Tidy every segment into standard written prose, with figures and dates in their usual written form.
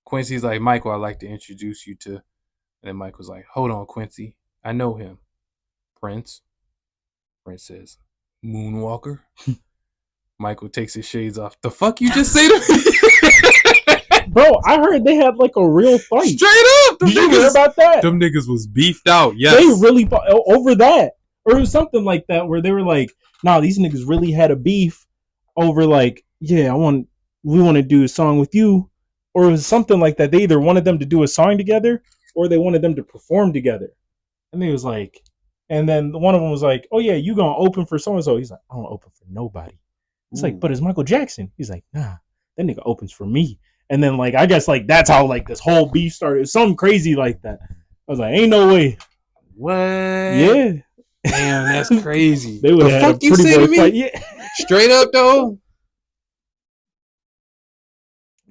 Quincy's like, Michael, I'd like to introduce you to. And then Michael's like, hold on, Quincy. I know him. Prince. Prince says, Moonwalker. Michael takes his shades off. The fuck you just say to me? Bro, I heard they had like a real fight. Straight up. Did you hear about that? Them niggas was beefed out. Yes. They really fought over that. Or it was something like that where they were like, nah, these niggas really had a beef over like, yeah, we want to do a song with you. Or it was something like that. They either wanted them to do a song together or they wanted them to perform together. And they was like, and then one of them was like, oh yeah, you gonna open for so-and-so. He's like, I don't open for nobody. He's like, but it's Michael Jackson. He's like, nah, that nigga opens for me. And then like, I guess like that's how like this whole beef started. Something crazy like that. I was like, ain't no way. What? Yeah. Damn, that's crazy. They would the have fuck a you pretty say boy to me? fight. Yeah. Straight up though.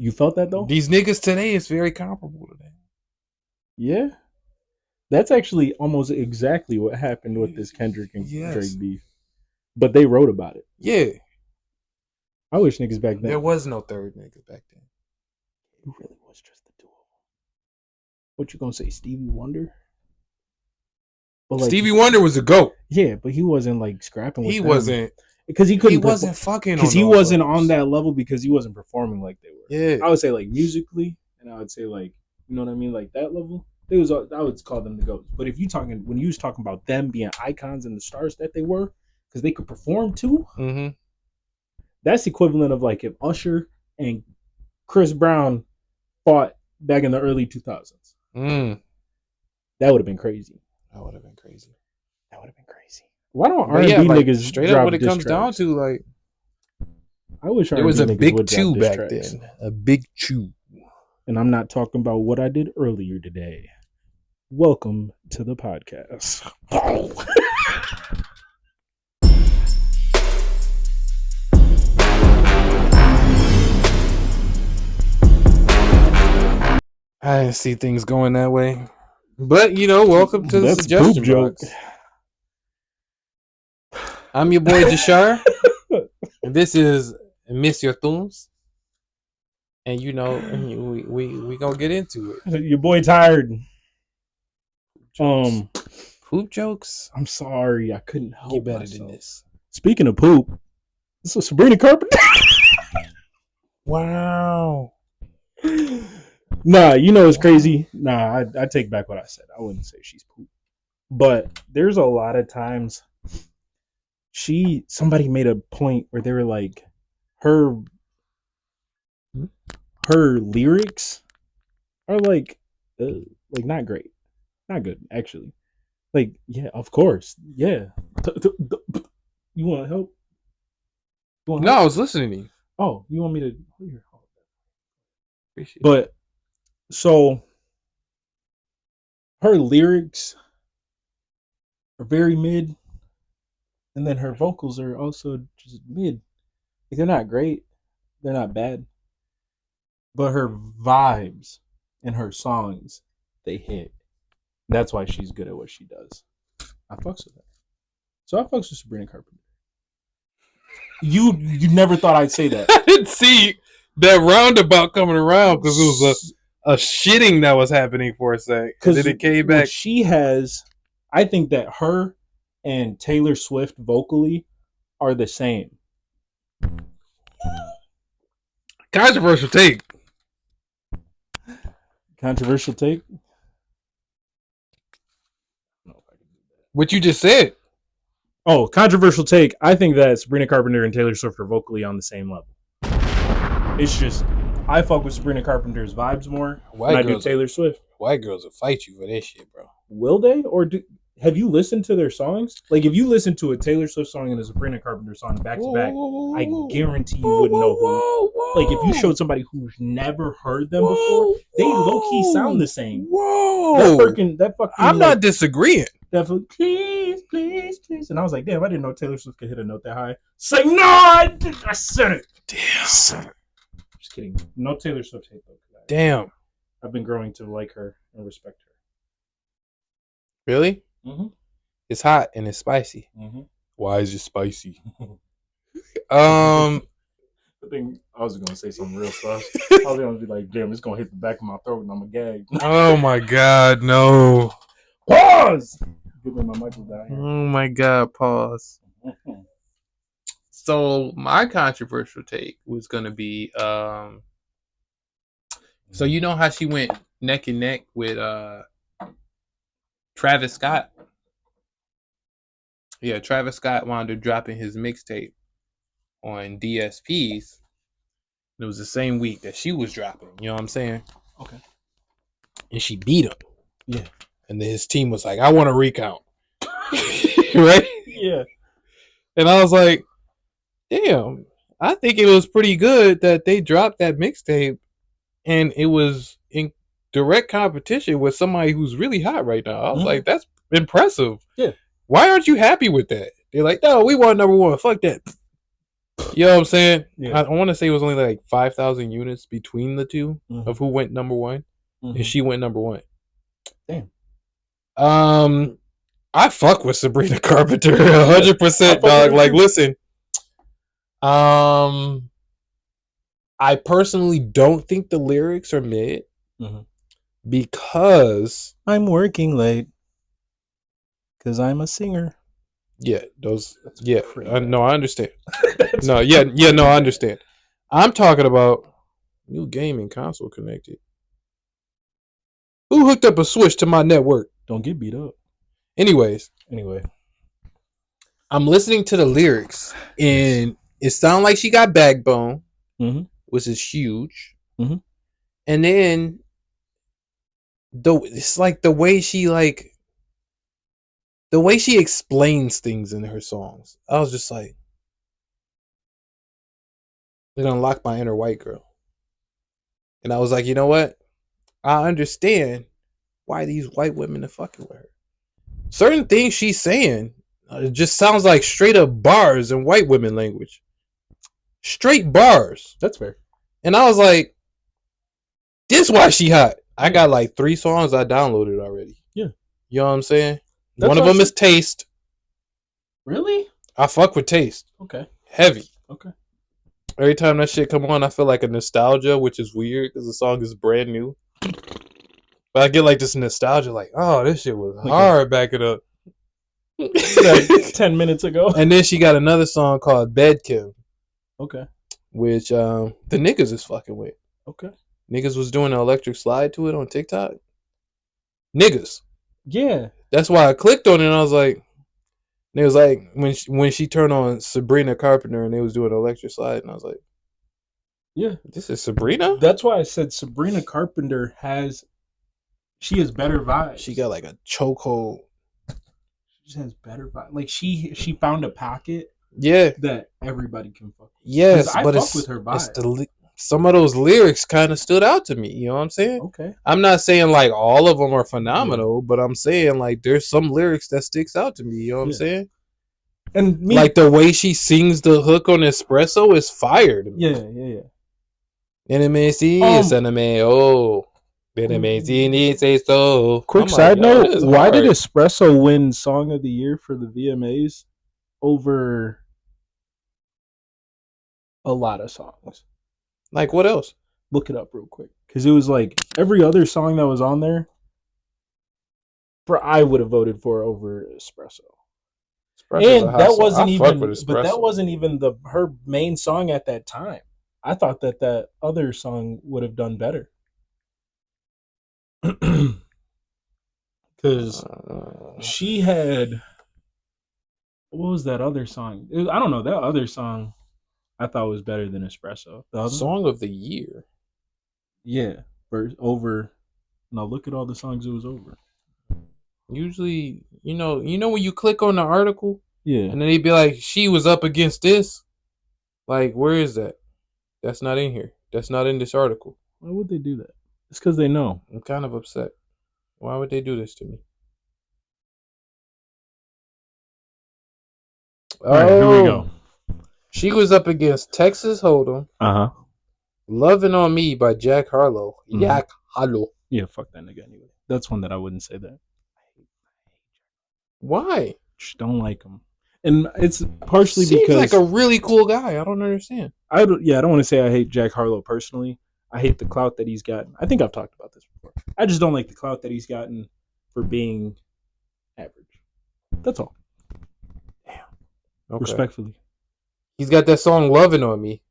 You felt that though? These niggas today is very comparable to that. Yeah. That's actually almost exactly what happened with this Kendrick and Drake beef. But they wrote about it. Yeah. I wish niggas back then. There was no third nigga back then. It really was just the two of them. What you gonna say, Stevie Wonder? But like, Stevie Wonder was a GOAT. Yeah, but he wasn't like scrapping with them. Wasn't. Because he couldn't. He wasn't fucking. Because he wasn't on that level because he wasn't performing like they were. Yeah. I would say like musically, and I would say like, you know what I mean, like that level. I would call them the GOATs. But if you talking when you was talking about them being icons and the stars that they were, because they could perform too. Mm-hmm. That's equivalent of like if Usher and Chris Brown fought back in the early 2000s. That would have been crazy. That would have been crazy. Why don't R&B niggas straight up? What it comes down to, like, I wish there was a big chew back then. A big chew. And I'm not talking about what I did earlier today. Welcome to the podcast. I didn't see things going that way. But, you know, welcome to the suggestion box. I'm your boy, Jashar. And this is Miss Your Thumbs. And, you know, we going to get into it. Your boy tired. Poop jokes? I'm sorry. I couldn't help Get better myself. than this. Speaking of poop, this is Sabrina Carpenter. Wow. Nah, you know it's crazy. Nah, I take back what I said. I wouldn't say she's poop. But there's a lot of times somebody made a point where they were like, her lyrics are like not great. Not good, actually. Like, yeah, of course. Yeah. You want to help? No, I was listening to you. Oh, you want me to? But so her lyrics are very mid, and then her vocals are also just mid. Like, they're not great, they're not bad, but her vibes and her songs, they hit. That's why she's good at what she does. I fucks with her. So I fucks with Sabrina Carpenter. You never thought I'd say that. I didn't see that roundabout coming around because it was a shitting that was happening for a sec. Because then it came back. She has, I think that her and Taylor Swift vocally are the same. Controversial take. Controversial take? What you just said. Oh, controversial take. I think that Sabrina Carpenter and Taylor Swift are vocally on the same level. It's just, I fuck with Sabrina Carpenter's vibes more than I do Taylor Swift. White girls will fight you for that shit, bro. Will they? Or have you listened to their songs? Like, if you listen to a Taylor Swift song and a Sabrina Carpenter song back to back, I guarantee you wouldn't know who. Like, if you showed somebody who's never heard them before, they low-key sound the same. That fucking I'm not disagreeing. Please, please, please. And I was like, damn, I didn't know Taylor Swift could hit a note that high. Say, no, I said it. Damn. Just kidding. No Taylor Swift hate, though. Damn. I've been growing to like her and respect her. Really? Mm-hmm. It's hot and it's spicy. Mm-hmm. Why is it spicy? I think I was gonna say some real stuff. I was gonna be like, damn, it's gonna hit the back of my throat and I'm gonna gag. Oh my God, no. Pause! Give me my Michael down here. Oh my God, pause. So my controversial take was gonna be so you know how she went neck and neck with Travis Scott? Yeah, Travis Scott wound up dropping his mixtape on DSPs. It was the same week that she was dropping. You know what I'm saying? Okay. And she beat him. Yeah. And then his team was like, I want a recount. Right? Yeah. And I was like, damn, I think it was pretty good that they dropped that mixtape and it was in direct competition with somebody who's really hot right now. I was like, that's impressive. Yeah. Why aren't you happy with that? They're like, no, we want number one. Fuck that. You know what I'm saying? Yeah. I want to say it was only like 5,000 units between the two of who went number one. And she went number one. Damn. I fuck with Sabrina Carpenter 100%, dog. Like, listen. I personally don't think the lyrics are mid because I'm working late because I'm a singer. Yeah, those. Yeah, no, I understand. No, I understand. I'm talking about new gaming console connected. Who hooked up a switch to my network? Don't get beat up. Anyway, I'm listening to the lyrics and it sounds like she got backbone, which is huge. And then it's like the way she explains things in her songs. I was just like, it unlocked my inner white girl. And I was like, you know what? I understand why these white women are fucking with her. Certain things she's saying it just sounds like straight up bars in white women language. Straight bars. That's fair. And I was like, this why she hot. I got like 3 songs I downloaded already. Yeah. You know what I'm saying? One of them is Taste. Really? I fuck with Taste. Okay. Heavy. Okay. Every time that shit come on, I feel like a nostalgia, which is weird because the song is brand new. But I get like this nostalgia, like, oh, this shit was hard back it up. Like 10 minutes ago. And then she got another song called Bedkim. Okay. Which the niggas is fucking with. Okay. Niggas was doing an electric slide to it on TikTok. Niggas. Yeah. That's why I clicked on it and I was like, and it was like when she turned on Sabrina Carpenter and they was doing an electric slide and I was like, yeah, this is Sabrina? That's why I said Sabrina Carpenter she has better vibes. She got like a chokehold. She just has better vibes. Like she found a pocket. Yeah. That everybody can fuck with. Yes, but fuck with her vibe. Some of those lyrics kind of stood out to me. You know what I'm saying? Okay. I'm not saying like all of them are phenomenal, but I'm saying like there's some lyrics that sticks out to me. You know what I'm saying? And like the way she sings the hook on Espresso is fire to me. Yeah. Say so. Quick side note: why did Espresso win Song of the Year for the VMAs over a lot of songs? Like what else? Look it up real quick, because it was like every other song that was on there. I would have voted for over Espresso. And that wasn't even, but that wasn't even her main song at that time. I thought that other song would have done better. Because she had, what was that other song? I don't know. That other song I thought was better than Espresso. The other Song of the Year. Yeah, over. Now look at all the songs it was over. Usually, you know when you click on the article, and then they'd be like, she was up against this. Like, where is that? That's not in here. That's not in this article. Why would they do that? It's because they know. I'm kind of upset. Why would they do this to me? All right, here we go. She was up against Texas Hold'em. Loving on Me by Jack Harlow. Jack Harlow. Yeah, fuck that nigga anyway. That's one that I wouldn't say that. Why? Just don't like him. And it's partially Seems because like a really cool guy. I don't understand. I don't want to say I hate Jack Harlow personally. I hate the clout that he's gotten. I think I've talked about this before. I just don't like the clout that he's gotten for being average. That's all. Damn. Okay. Respectfully. He's got that song "Loving on Me."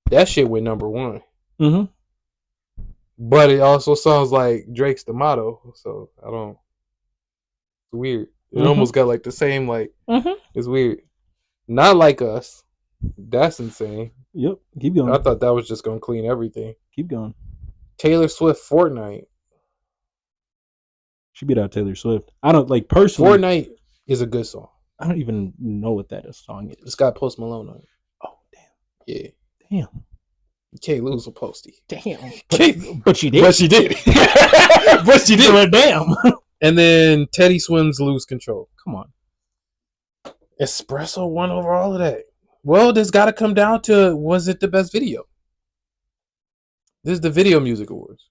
That shit went #1. Mm-hmm. But it also sounds like Drake's "The Motto," so I don't. It's weird. It almost got like the same like. It's weird. Not Like Us. That's insane. Yep. Keep going. I thought that was just gonna clean everything. Keep going. Taylor Swift, Fortnite. She beat out Taylor Swift. I don't like personally. Fortnite is a good song. I don't even know what that song is. It's got Post Malone on it. Oh damn. Yeah. Damn. You can't lose a Posty. Damn. But she did. But she did. But she did. Well, damn. And then Teddy Swims Lose Control. Come on. Espresso won over all of that. Well, this got to come down to, was it the best video? This is the Video Music Awards.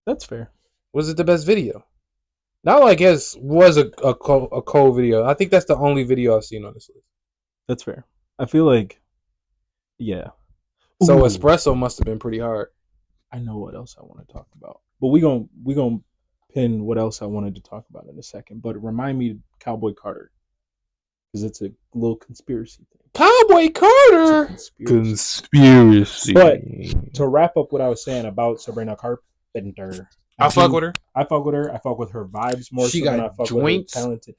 That's fair. Was it the best video? Not like it was a cold video. I think that's the only video I've seen on this list. That's fair. I feel like, yeah. So Espresso must have been pretty hard. I know what else I want to talk about, but we gonna pin what else I wanted to talk about in a second. But remind me, Cowboy Carter, because it's a little conspiracy thing. Cowboy Carter. Conspiracy. But to wrap up what I was saying about Sabrina Carpenter, I fuck with her. I fuck with her. I fuck with her vibes more. She so got than I fuck joints. With her talented.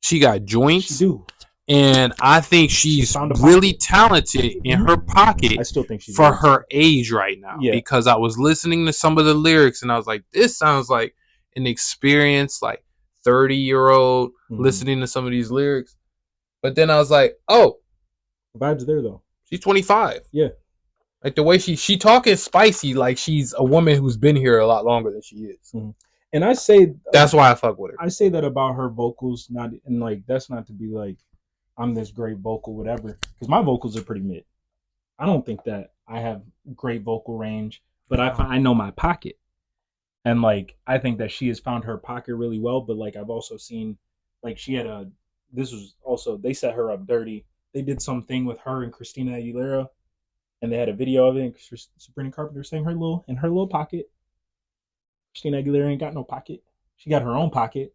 She got joints. She do. And I think she's really talented in her pocket. I still think she's for her age right now. Yeah. Because I was listening to some of the lyrics and I was like, this sounds like an experienced, like 30-year-old listening to some of these lyrics. But then I was like, oh, vibes there though. She's 25. Yeah. Like the way she talking spicy, like she's a woman who's been here a lot longer than she is. Mm-hmm. And I say that's why I fuck with her. I say that about her vocals, not and like that's not to be like I'm this great vocal, whatever. Because my vocals are pretty mid. I don't think that I have great vocal range, but I know my pocket. And like I think that she has found her pocket really well. But like I've also seen like she had this was also they set her up dirty. They did something with her and Christina Aguilera, and they had a video of it. And Sabrina Carpenter sang in her little pocket. Christina Aguilera ain't got no pocket. She got her own pocket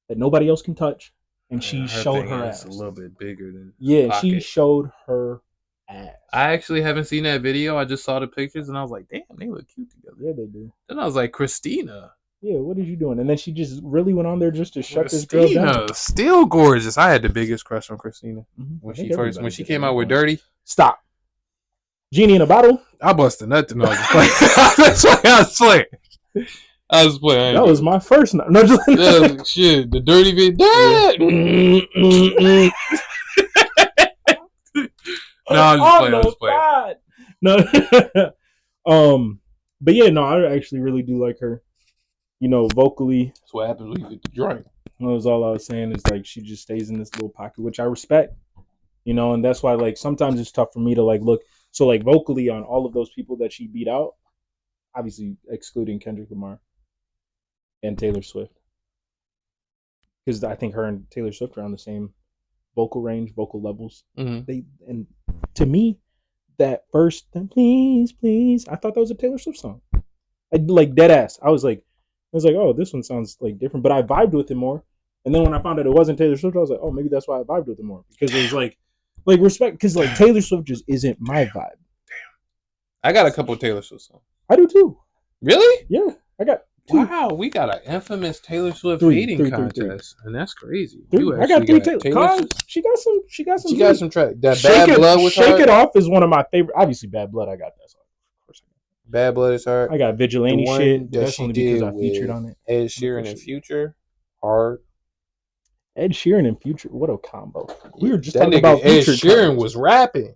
that nobody else can touch, and she showed her ass. A little bit bigger than pocket. She showed her ass. I actually haven't seen that video. I just saw the pictures, and I was like, damn, they look cute together. Yeah, they do. Then I was like, Christina. Yeah, what is you doing? And then she just really went on there just to shut this girl down. Christina, still gorgeous. I had the biggest crush on Christina when she came out with Dirty. Stop. Genie in a bottle. I busted nothing. No, I was playing. I was playing. That was my first. No, just shit. The Dirty bit. No, I'm just playing. No. But yeah, no, I actually really do like her. You know, vocally. That's what happens when you get the drink. That was all I was saying is like she just stays in this little pocket, which I respect. You know, and that's why like sometimes it's tough for me to like look. So like vocally on all of those people that she beat out, obviously excluding Kendrick Lamar and Taylor Swift, because I think her and Taylor Swift are on the same vocal range, vocal levels. Mm-hmm. And to me, that first "Please, Please," I thought that was a Taylor Swift song. I like dead ass. I was like, oh, this one sounds like different, but I vibed with it more. And then when I found out it wasn't Taylor Swift, I was like, oh, maybe that's why I vibed with it more, because it was like respect, because like Taylor Swift just isn't my vibe. Damn, I got a couple of Taylor Swift songs. I do too. Really? Yeah, I got. 2. Wow, we got an infamous Taylor Swift hating contest, and that's crazy. I got 3 Taylor Swift. She got some track. That Bad Blood was Shake It Off is one of my favorite. Obviously, Bad Blood. I got that song. Of course, Bad Blood is hard. I got Vigilante shit. That's only because I featured on it. Ed Sheeran and Future, hard. Ed Sheeran and Future, what a combo. We were just talking about Ed Sheeran was rapping.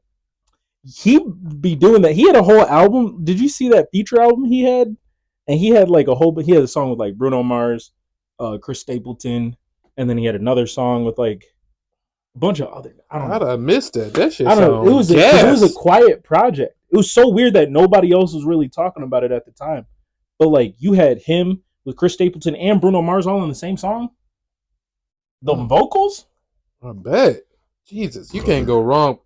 He be doing that. He had a whole album. Did you see that feature album he had? And he had like he had a song with like Bruno Mars, Chris Stapleton, and then he had another song with like a bunch of other. I don't know. I missed that. That shit. I don't know. It was a quiet project. It was so weird that nobody else was really talking about it at the time. But like you had him with Chris Stapleton and Bruno Mars all in the same song. The vocals, I bet. Jesus, you can't go wrong.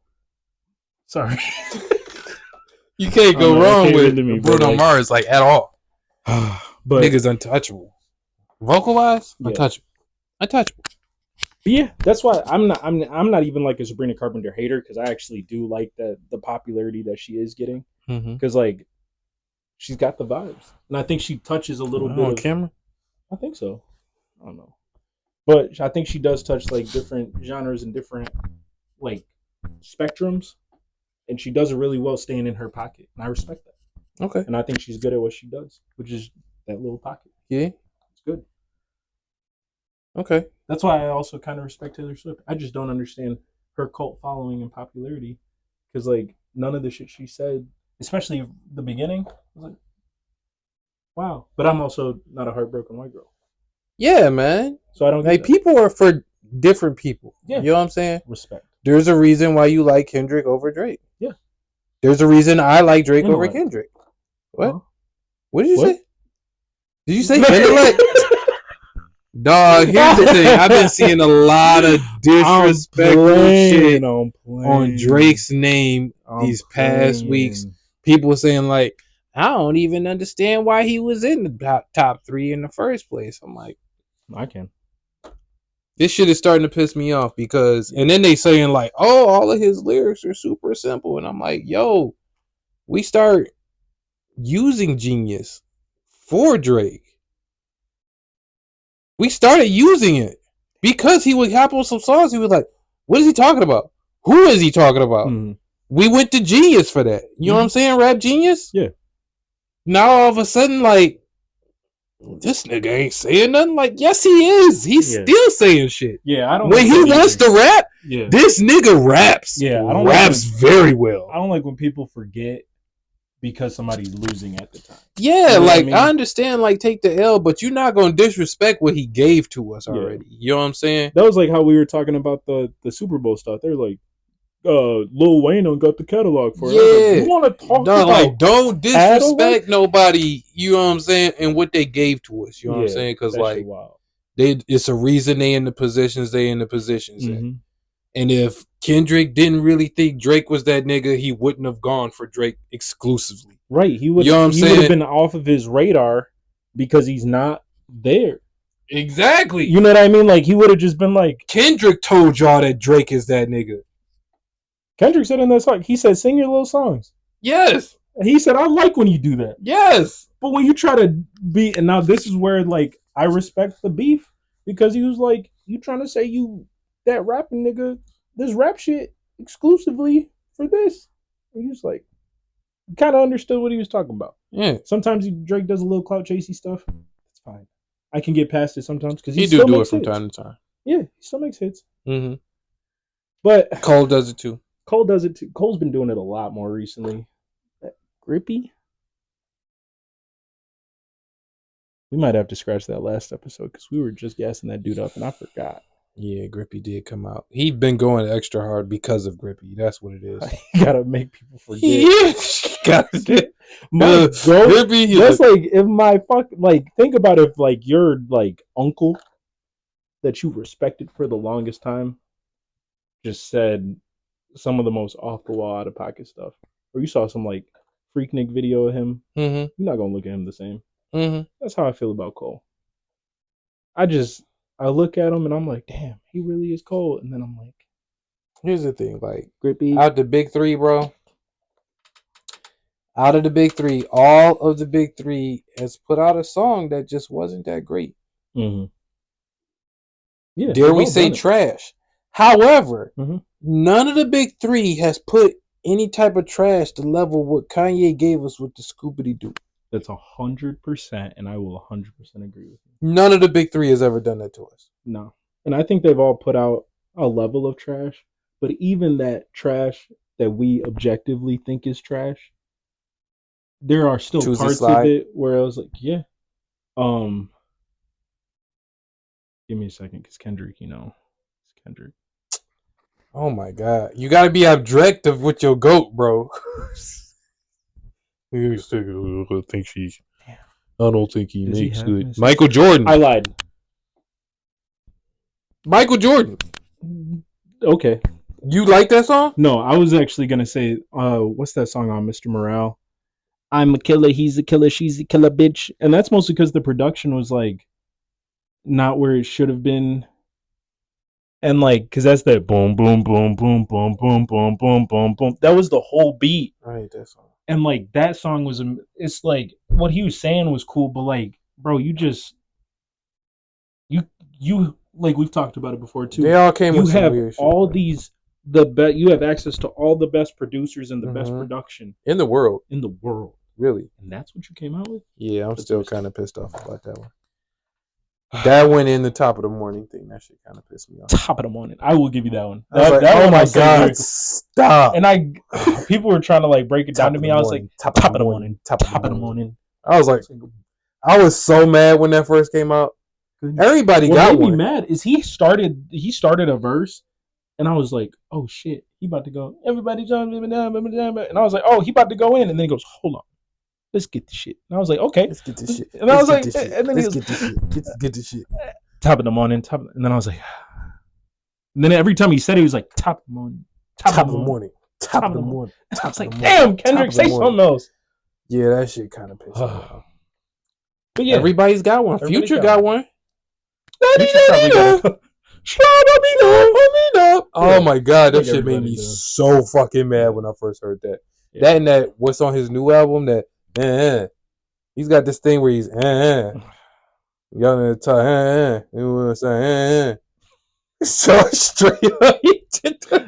Sorry. You can't go wrong with Bruno Mars like at all. But nigga's untouchable. Vocal wise, Yeah. untouchable. But yeah, that's why I'm not even like a Sabrina Carpenter hater, because I actually do like the popularity that she is getting, because like she's got the vibes, and I think she touches a little bit on of camera. I think so. I don't know, but I think she does touch like different genres and different like spectrums, and she does it really well staying in her pocket, and I respect that. Okay, and I think she's good at what she does, which is that little pocket. Yeah, it's good. Okay. That's why I also kind of respect Taylor Swift. I just don't understand her cult following and popularity, because like none of the shit she said, especially the beginning, I was like, wow. But I'm also not a heartbroken white girl. Yeah, man. So I don't like people are for different people. Yeah. You know what I'm saying? Respect. There's a reason why you like Kendrick over Drake. Yeah. There's a reason I like Drake over Kendrick. What? Huh? What did you say? Did you say intellect? Dog, here's the thing. I've been seeing a lot of disrespectful shit on Drake's name these past weeks. People saying like, I don't even understand why he was in the top 3 in the first place. I'm like, I can. This shit is starting to piss me off because, and then they saying like, oh, all of his lyrics are super simple. And I'm like, yo, we start using Genius for Drake. We started using it because he would hop on some songs. He was like, what is he talking about? Who is he talking about? We went to Genius for that. You know what I'm saying? Rap Genius? Yeah. Now all of a sudden, like, this nigga ain't saying nothing. Like, yes, he is. He's still saying shit. Yeah, I don't. When he wants to rap, this nigga raps. Yeah, I don't raps very well. I don't like when people forget because somebody's losing at the time. Yeah, you know like I understand, like take the L, but you're not gonna disrespect what he gave to us already. Yeah. You know what I'm saying? That was like how we were talking about the Super Bowl stuff. They're like, Lil Wayne got the catalog for it. Yeah, like, you want to talk about like don't disrespect nobody. You know what I'm saying? And what they gave to us. You know what I'm saying? Because like it's a reason they in the positions in. And if Kendrick didn't really think Drake was that nigga, he wouldn't have gone for Drake exclusively. Right. He would. You know what I'm saying? He would have been off of his radar because he's not there. Exactly. You know what I mean? Like he would have just been like, Kendrick told y'all that Drake is that nigga. Kendrick said in that song, he said, "Sing your little songs." Yes. He said, "I like when you do that." Yes. But when you try to be, and now this is where like I respect the beef, because he was like, "You trying to say you that rapping nigga, this rap shit exclusively for this?" And he was like, kind of understood what he was talking about. Yeah. Sometimes Drake does a little clout chasey stuff. It's fine. I can get past it sometimes because he do it from time to time. Yeah, he still makes hits. Mm-hmm. But Cole does it too. Cole does it too. Cole's been doing it a lot more recently. Grippy. We might have to scratch that last episode because we were just gassing that dude up and I forgot. Yeah, Grippy did come out. He's been going extra hard because of Grippy. That's what it is. You gotta make people forget. Yeah, gotta get my Grippy. That's like if my think about if like your like uncle that you respected for the longest time just said some of the most off the wall, out of pocket stuff, or you saw some like Freaknik video of him. You're not gonna look at him the same. That's how I feel about Cole. I look at him and I'm like, damn, he really is Cole. And then I'm like, here's the thing, like Grippy. Out the big 3, bro. Out of the big 3, all of the big 3 has put out a song that just wasn't that great. Yeah, dare we say trash? However, none of the big 3 has put any type of trash to level what Kanye gave us with the Scoopity Doo. That's 100%, and I will 100% agree with you. None of the big 3 has ever done that to us. No, and I think they've all put out a level of trash, but even that trash that we objectively think is trash, there are still parts of it where I was like, yeah. Give me a second, because Kendrick, it's Kendrick. Oh my God. You got to be objective with your GOAT, bro. I don't think he makes good. Michael Jordan. I lied. Michael Jordan. Okay. You like that song? No, I was actually gonna say, what's that song on Mr. Morale? I'm a killer, he's a killer, she's a killer, bitch. And that's mostly because the production was like not where it should have been. And like, cause that's that boom, boom, boom, boom, boom, boom, boom, boom, boom, boom. That was the whole beat. I hate that song. And like that song was, it's like what he was saying was cool, but like, bro, you like we've talked about it before too. They all came with some have weird shit. all these you have access to all the best producers and the best production in the world. Really. And that's what you came out with? Yeah, I'm still kind of pissed off about that one. That went in the top of the morning thing. That shit kind of pissed me off. Top of the morning. I will give you that one. That oh my God, stop. And people were trying to like break it down to me. I was like, top of the morning. Top of the morning. I was like, I was so mad when that first came out. Everybody got one. What made me mad is he started a verse, and I was like, oh shit, he about to go. Everybody jump, and I was like, oh, he about to go in, and then he goes, hold on, let's get the shit. And I was like, okay, let's get this shit. And I was like, and then he goes, get this shit. Top of the morning, and then I was like, and then every time he said it, he was like, top of the morning, top of the morning, top of the morning. I was like, damn, Kendrick, say something else. Yeah, that shit kind of pissed me off. But yeah, everybody's got one. Future got one. Oh my God, that shit made me so fucking mad when I first heard that. Yeah. That and that what's on his new album that he's got this thing where he's y'all in the so straight up.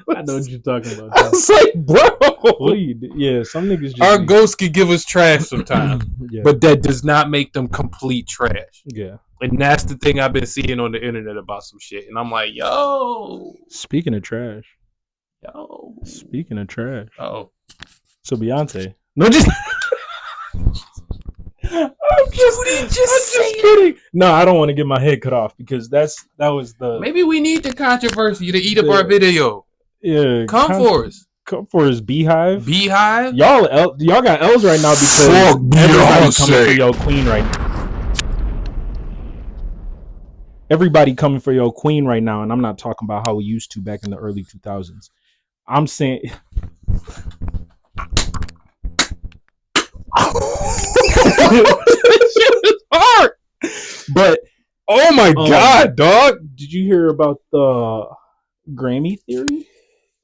I know what you're talking about. I was like, bro, what do you do? Yeah, some niggas just our ghosts can give us trash sometimes. Yeah. But that does not make them complete trash. Yeah. And that's the thing I've been seeing on the internet about some shit. And I'm like, yo. Speaking of trash. Oh. So Beyonce. No, just I'm just kidding. No, I don't want to get my head cut off because that was the. Maybe we need the controversy to eat up our video. Yeah, come for us. Come for us, Beehive. Beehive. Y'all got L's right now because everybody's coming for your queen right now. Everybody coming for your queen right now, and I'm not talking about how we used to back in the early 2000s. I'm saying. Hard. But oh my God, dog! Did you hear about the Grammy theory?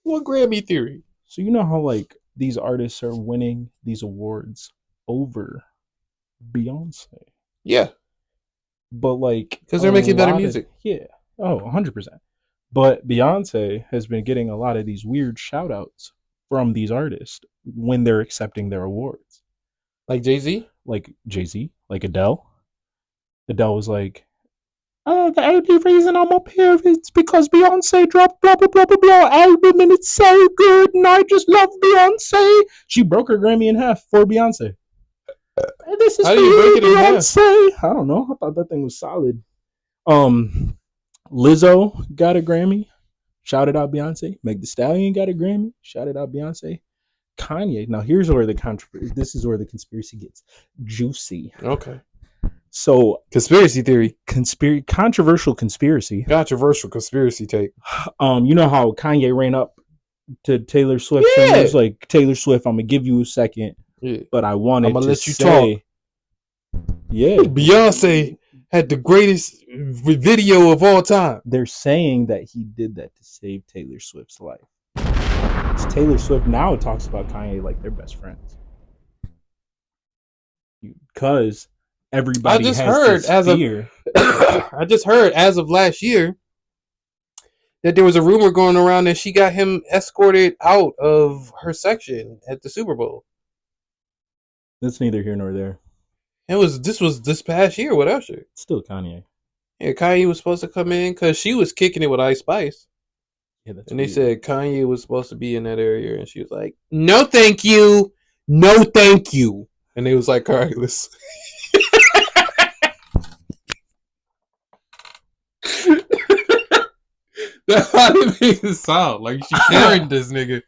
What Grammy theory? So you know how like these artists are winning these awards over Beyonce? Yeah. But like because they're making better music. Yeah. Oh, 100%. But Beyonce has been getting a lot of these weird shout outs from these artists when they're accepting their awards. Like Jay-Z? Like Jay-Z, like Adele. Adele was like, the only reason I'm up here is because Beyonce dropped blah, blah, blah, blah, blah album and it's so good and I just love Beyonce. She broke her Grammy in half for Beyonce. This is how do you break it Beyonce. In half? I don't know. I thought that thing was solid. Lizzo got a Grammy. Shouted out Beyonce. Meg Thee Stallion got a Grammy. Shouted out Beyonce. Kanye. Now here's where this is where the conspiracy gets juicy. Okay. So conspiracy theory. Controversial conspiracy. Controversial conspiracy take. You know how Kanye ran up to Taylor Swift and was like, Taylor Swift, I'm gonna give you a second. Yeah. But I'm gonna let you talk. Yeah. Beyonce had the greatest video of all time. They're saying that he did that to save Taylor Swift's life. Taylor Swift now talks about Kanye like they're best friends. Because everybody has this fear. I just heard as of last year that there was a rumor going around that she got him escorted out of her section at the Super Bowl. That's neither here nor there. This was this past year with Usher. Still Kanye. Yeah, Kanye was supposed to come in because she was kicking it with Ice Spice. Yeah, that's and weird. They said Kanye was supposed to be in that area, and she was like, "No, thank you, no, thank you." And they was like, "All right, listen." That's how it makes it sound. Like she carried this nigga.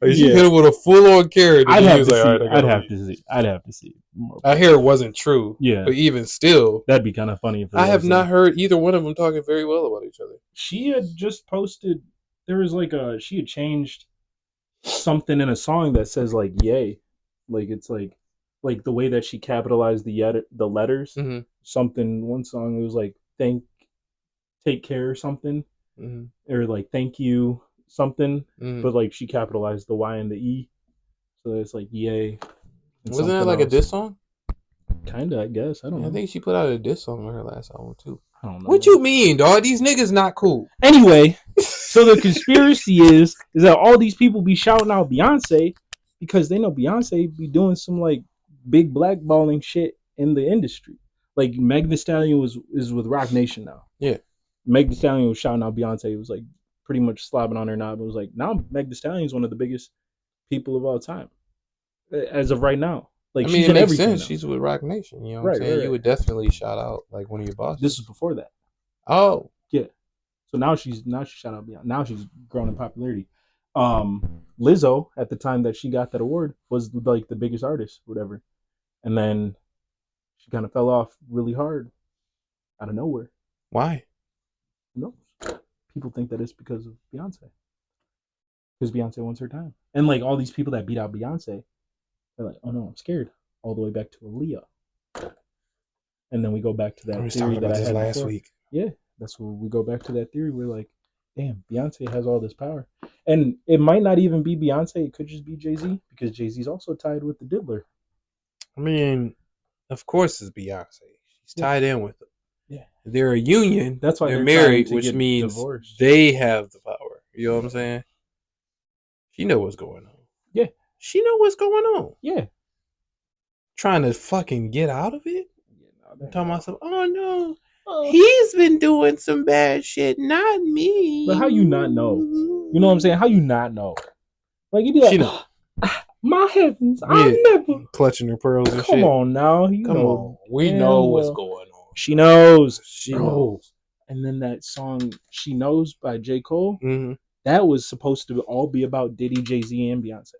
Like she hit him with a full-on carrot. I'd have to see. I hear it wasn't true. Yeah, but even still, that'd be kind of funny. I have not heard either one of them talking very well about each other. She had just posted there was like she had changed something in a song that says like "yay," like it's like the way that she capitalized the letters. Mm-hmm. Something one song it was like take care or something, or like thank you something, but like she capitalized the Y and the E, so it's like yay. Wasn't that like a diss song? Kinda, I guess. I don't know. I think she put out a diss song on her last album too. I don't know. What you mean, dog? These niggas not cool. Anyway, so the conspiracy is that all these people be shouting out Beyonce because they know Beyonce be doing some like big blackballing shit in the industry. Like Meg Thee Stallion is with Rock Nation now. Yeah. Meg Thee Stallion was shouting out Beyonce. It was like pretty much slobbing on her knob. It was like now Meg Thee Stallion is one of the biggest people of all time as of right now. Like I mean, she's it makes sense. Now. She's with Rock Nation. You know what I'm saying? Right. You would definitely shout out like one of your bosses. This was before that. Oh. Yeah. So now she shout out Beyonce. Now she's grown in popularity. Lizzo at the time that she got that award was like the biggest artist, whatever, and then she kind of fell off really hard out of nowhere. Why? No, people think that it's because of Beyonce, because Beyonce wants her time, and like all these people that beat out Beyonce, they're like, oh no, I'm scared. All the way back to Aaliyah, and then we go back to that theory that I had last week. Yeah. That's where we go back to that theory. We're like, damn, Beyonce has all this power. And it might not even be Beyonce. It could just be Jay-Z because Jay-Z's also tied with the Diddler. I mean, of course it's Beyonce. She's tied in with them. Yeah. They're a union. That's why they're married, which means divorced. They have the power. You know what I'm saying? She know what's going on. Yeah. She know what's going on. Yeah. Trying to fucking get out of it? Yeah, no, I'm talking about myself, oh no. He's been doing some bad shit, not me. But how you not know? You know what I'm saying? How you not know? Like you be like, know. My heavens, I never clutching her pearls and shit. Come on now, come on. We know what's going on. She knows. She knows. And then that song "She Knows" by J. Cole, that was supposed to all be about Diddy, Jay-Z, and Beyonce.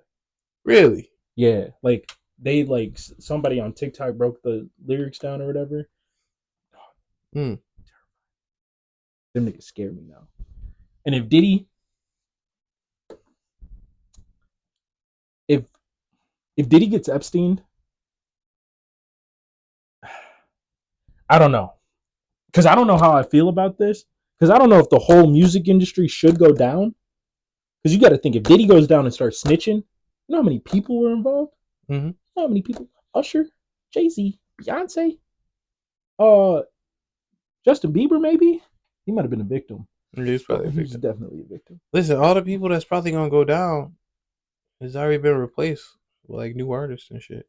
Really? Yeah, like they like somebody on TikTok broke the lyrics down or whatever. Them niggas scare me now. And if Diddy, if Diddy gets Epstein, I don't know, because I don't know how I feel about this. Because I don't know if the whole music industry should go down. Because you got to think, if Diddy goes down and starts snitching, you know how many people were involved? You know how many people? Usher, Jay-Z, Beyonce, Justin Bieber, maybe? He might have been a victim. He's probably a victim. He's definitely a victim. Listen, all the people that's probably going to go down has already been replaced with like new artists and shit.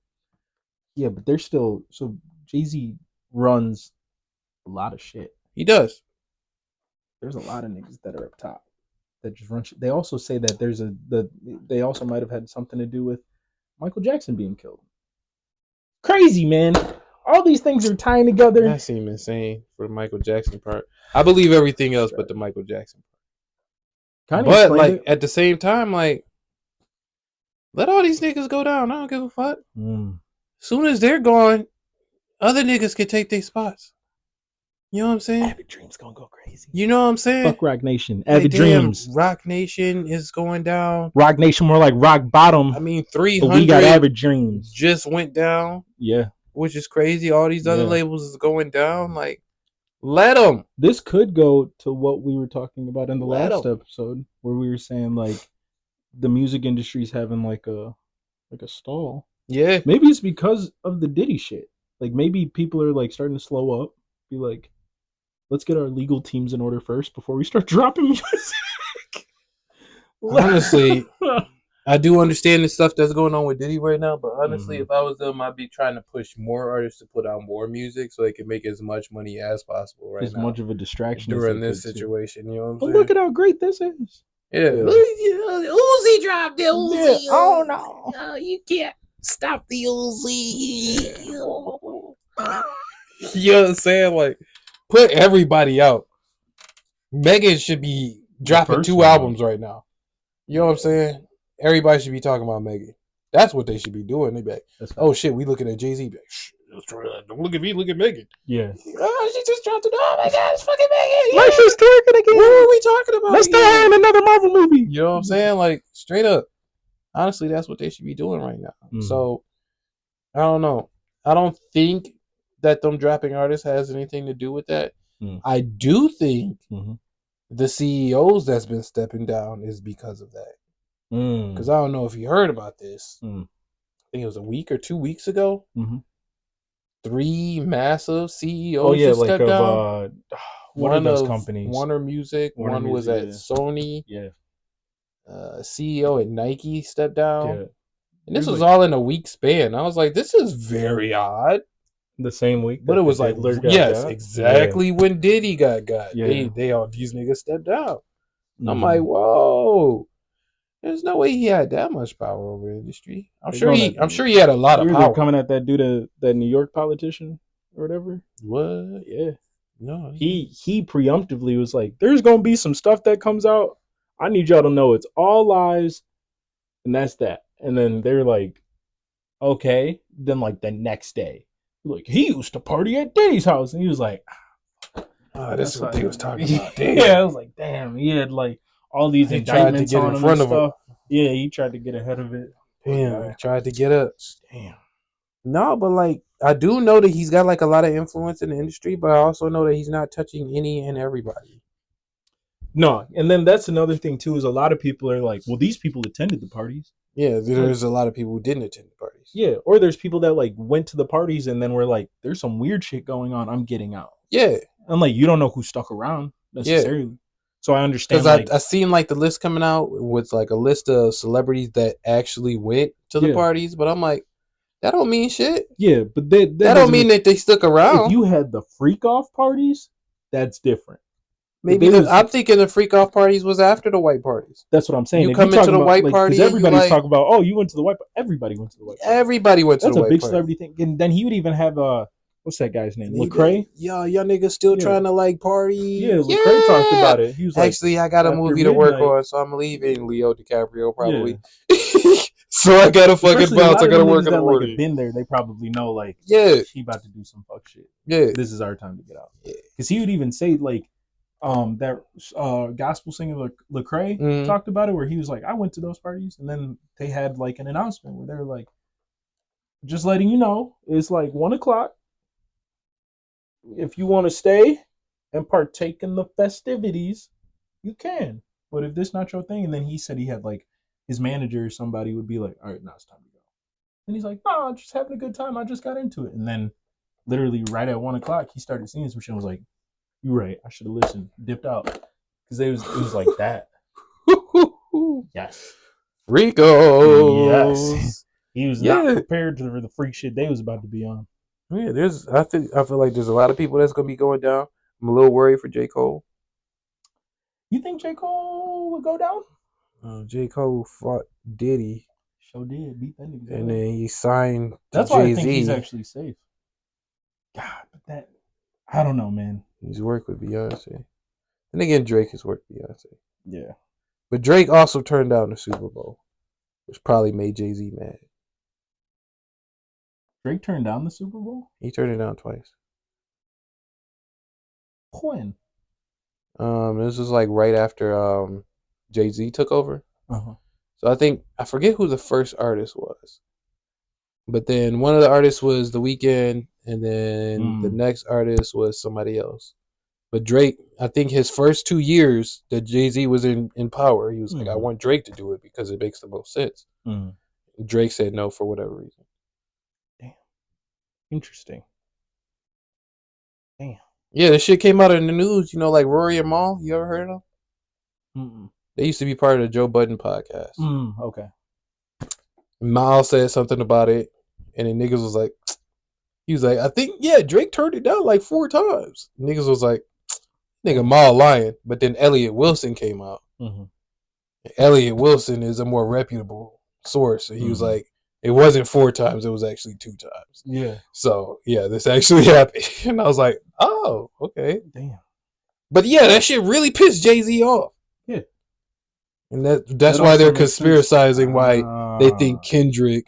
Yeah, but they're still... So Jay-Z runs a lot of shit. He does. There's a lot of niggas that are up top that just run shit. They also say that they also might have had something to do with Michael Jackson being killed. Crazy, man. All these things are tying together. That seems insane for the Michael Jackson part. I believe everything else but the Michael Jackson part. But like at the same time, like let all these niggas go down. I don't give a fuck. Soon as they're gone, other niggas can take their spots. You know what I'm saying? Avid Dreams gonna go crazy. You know what I'm saying? Fuck Rock Nation. Avid Dreams. Rock Nation is going down. Rock Nation more like rock bottom. I mean, 300. But we got Avid Dreams. Just went down. Yeah. Which is crazy. All these other labels is going down. Like, let them. This could go to what we were talking about in the last episode, where we were saying like the music industry's having like a stall. Yeah. Maybe it's because of the Diddy shit. Like maybe people are like starting to slow up. Be like, let's get our legal teams in order first before we start dropping music. Honestly, I do understand the stuff that's going on with Diddy right now, but honestly, if I was them, I'd be trying to push more artists to put out more music so they can make as much money as possible right now. As much of a distraction during this situation, you know what I'm saying? But look at how great this is. Yeah. Uzi dropped the Uzi. Yeah. Oh no. No, you can't stop the Uzi. You know what I'm saying? Like, put everybody out. Megan should be dropping 2 albums right now. You know what I'm saying? Everybody should be talking about Megan. That's what they should be doing. They be like, oh shit, we looking at Jay-Z. Don't look at me, look at Megan. Yeah. Oh, she just dropped it. Oh my God, it's fucking Megan. Like she's twerking again. What are we talking about? Let's throw her in another Marvel movie. You know what I'm saying? Like, straight up. Honestly, that's what they should be doing right now. Mhm. So, I don't know. I don't think that them dropping artists has anything to do with that. I do think the CEOs that's been stepping down is because of that. Because I don't know if you heard about this. I think it was a week or 2 weeks ago. 3 massive CEOs just stepped down. What are those companies? Warner Music. One was at Sony. Yeah. CEO at Nike stepped down. Yeah. And this was all in a week span. I was like, this is very odd. The same week. But it was like, yes, exactly when Diddy got. Yeah. They all, these niggas stepped down. I'm like, whoa. There's no way he had that much power over the industry. I'm sure he had a lot of power. Coming at that dude, that New York politician or whatever. What? Yeah. No. He preemptively was like, there's gonna be some stuff that comes out. I need y'all to know it's all lies, and that's that. And then they're like, okay. Then like the next day, like he used to party at Diddy's house, and he was like, oh, this is what he was talking about. Damn. Yeah, I was like, damn. He had like all these indictments on him and stuff. Yeah, he tried to get ahead of it. Damn, he tried to get up. Damn. No, but like I do know that he's got like a lot of influence in the industry, but I also know that he's not touching any and everybody. No, and then that's another thing too, is a lot of people are like, well, these people attended the parties. Yeah, there's a lot of people who didn't attend the parties. Yeah, or there's people that like went to the parties and then were like, there's some weird shit going on, I'm getting out. Yeah. I'm like, you don't know who stuck around necessarily. Yeah. So I understand. Because I seen like the list coming out with like a list of celebrities that actually went to the parties, but I'm like, that don't mean shit. Yeah, but that don't mean that they stuck around. If you had the freak off parties, that's different. Maybe I'm thinking the freak off parties was after the white parties. That's what I'm saying. You come into the white party, because everybody's talking about, oh, you went to the white. Everybody went to the white party. Everybody went to the white party. That's a big celebrity thing. And then he would even have what's that guy's name? Lecrae? Yeah, y'all niggas still trying to like party. Yeah, Lecrae talked about it. He was like, actually, I got a movie to work on, so I'm leaving. Leo DiCaprio probably. Yeah. So I gotta fucking bounce. I gotta work on the morning. Like, have been there, they probably know like, yeah, he about to do some fuck shit. Yeah, this is our time to get out. Yeah, because he would even say like, that gospel singer Lecrae talked about it, where he was like, I went to those parties, and then they had like an announcement where they were like, just letting you know, it's like 1:00. If you want to stay and partake in the festivities, you can. But if this not your thing, and then he said he had like his manager or somebody would be like, all right, now it's time to go. And he's like, no, I'm just having a good time. I just got into it. And then literally right at 1:00, he started seeing some shit. I was like, you're right. I should have listened. Dipped out. Because it was like that. Yes. Rico. Yes. He was not prepared for the freak shit they was about to be on. Yeah, I feel like there's a lot of people that's gonna be going down. I'm a little worried for J. Cole. You think J. Cole would go down? J. Cole fought Diddy. Sure did. Beat that nigga. And then he signed That's to why Jay-Z. I think he's actually safe. God, but that I don't know, man. He's worked with Beyonce. And again, Drake has worked with Beyonce. Yeah. But Drake also turned down the Super Bowl, which probably made Jay-Z mad. Drake turned down the Super Bowl? He turned it down twice. When? This was like right after Jay-Z took over. Uh-huh. So I forget who the first artist was. But then one of the artists was The Weeknd, and then the next artist was somebody else. But Drake, I think his first 2 years that Jay-Z was in power, he was like, I want Drake to do it because it makes the most sense. Drake said no for whatever reason. Damn. Interesting. Damn. Yeah, this shit came out in the news, like Rory and Mal. You ever heard of them? They used to be part of the Joe Budden podcast. Okay. Mal said something about it, and then niggas was like, he was like, I think, Drake turned it down like 4 times. Niggas was like, nigga, Mal lying. But then Elliot Wilson came out. Elliot Wilson is a more reputable source. And he was like, it wasn't 4 times, it was actually 2 times. Yeah. So, this actually happened. And I was like, oh, okay. Damn. But that shit really pissed Jay-Z off. Yeah. And that's why they're conspiracizing why they think Kendrick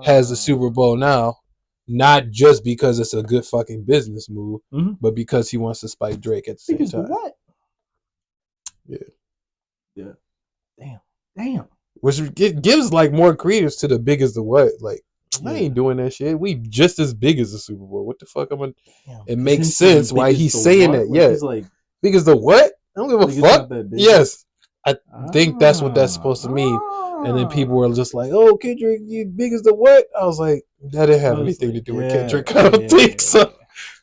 has the Super Bowl now. not just because it's a good fucking business move, Mm-hmm. but because he wants to spike Drake at the same Because the time. what? Yeah. Damn. Which gives like more credence to the big as the what. Like, I ain't doing that shit. We just as big as the Super Bowl. What the fuck? It makes sense why he's saying that. Like, yeah. He's like, Big as the what? I don't give a like, it's fuck. not that big. Yes. I think that's what that's supposed to mean. And then people were just like, oh, Kendrick, you big as the what? I was like, that didn't have anything to do with Kendrick. I don't think so.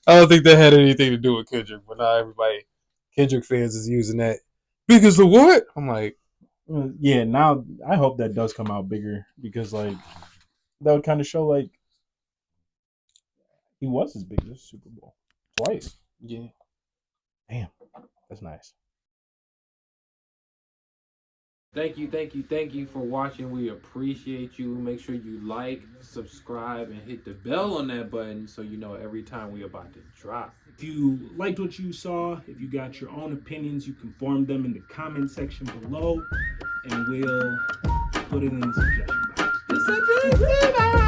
I don't think that had anything to do with Kendrick. But now everybody, Kendrick fans is using that. Big as the what? I'm like, yeah, now I hope that does come out bigger because, like, that would kind of show, like, he was as big as Super Bowl twice. yeah. Damn, that's nice. Thank you for watching. We appreciate you. Make sure you like, subscribe, and hit the bell on that button so you know every time we about to drop. If you liked what you saw, if you got your own opinions, you can form them in the comment section below, and we'll put it in the suggestion box.